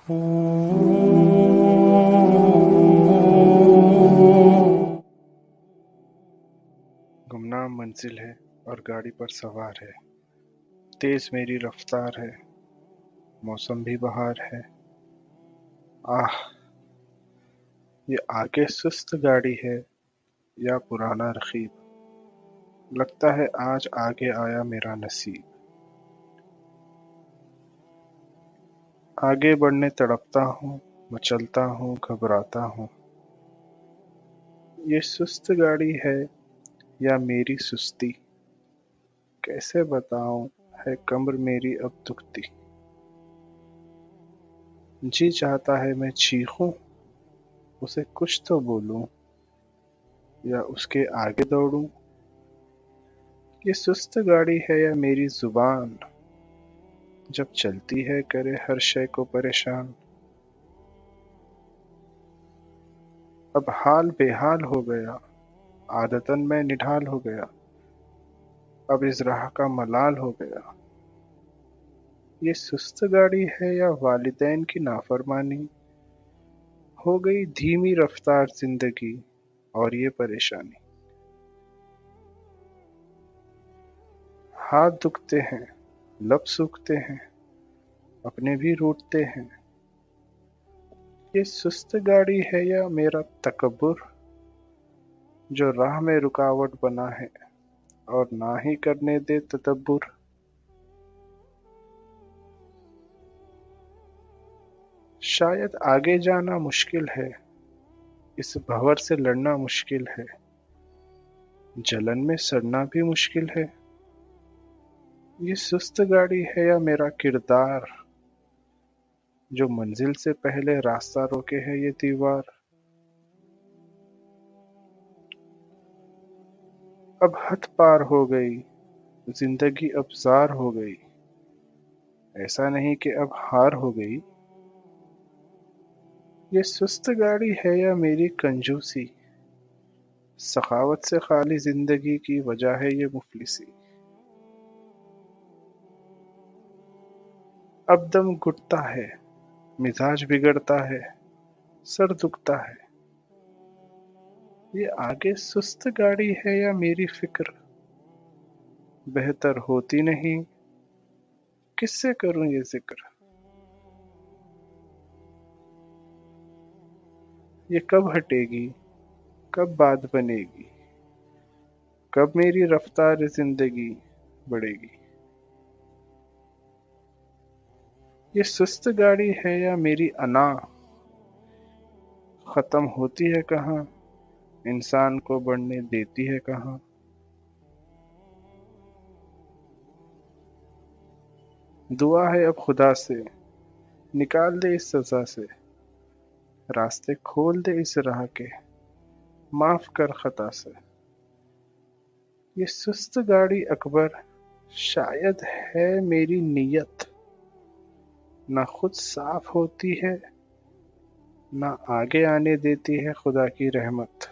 गुमनाम मंजिल है और गाड़ी पर सवार है, तेज मेरी रफ्तार है, मौसम भी बहार है। आह, ये आगे सुस्त गाड़ी है या पुराना रकीब, लगता है आज आगे आया मेरा नसीब। आगे बढ़ने तड़पता हूँ, मचलता हूँ, घबराता हूँ। ये सुस्त गाड़ी है या मेरी सुस्ती, कैसे बताऊं, है कमर मेरी अब दुखती। जी चाहता है मैं चीखूं, उसे कुछ तो बोलूं, या उसके आगे दौड़ूं। ये सुस्त गाड़ी है या मेरी जुबान, जब चलती है करे हर शय को परेशान। अब हाल बेहाल हो गया, आदतन मैं निढाल हो गया, अब इस राह का मलाल हो गया। ये सुस्त गाड़ी है या वालिदैन की नाफरमानी, हो गई धीमी रफ्तार जिंदगी और ये परेशानी। हाथ दुखते हैं, लब सूखते हैं, अपने भी रूठते हैं। ये सुस्त गाड़ी है या मेरा तकब्बुर, जो राह में रुकावट बना है और ना ही करने दे तदब्बुर। शायद आगे जाना मुश्किल है, इस भंवर से लड़ना मुश्किल है, जलन में सड़ना भी मुश्किल है। ये सुस्त गाड़ी है या मेरा किरदार, जो मंजिल से पहले रास्ता रोके है ये दीवार। अब हद पार हो गई, जिंदगी अब जार हो गई, ऐसा नहीं कि अब हार हो गई। ये सुस्त गाड़ी है या मेरी कंजूसी, सखावत से खाली जिंदगी की वजह है ये मुफलिसी। अब दम घुटता है, मिजाज बिगड़ता है, सर दुखता है। ये आगे सुस्त गाड़ी है या मेरी फिक्र, बेहतर होती नहीं, किससे करूं ये जिक्र। ये कब हटेगी, कब बात बनेगी, कब मेरी रफ्तार जिंदगी बढ़ेगी। ये सुस्त गाड़ी है या मेरी अना, खत्म होती है कहाँ, इंसान को बढ़ने देती है कहाँ। दुआ है अब खुदा से, निकाल दे इस सजा से, रास्ते खोल दे इस राह के, माफ कर खता से। ये सुस्त गाड़ी अकबर, शायद है मेरी नीयत, ना खुद साफ होती है, ना आगे आने देती है खुदा की रहमत।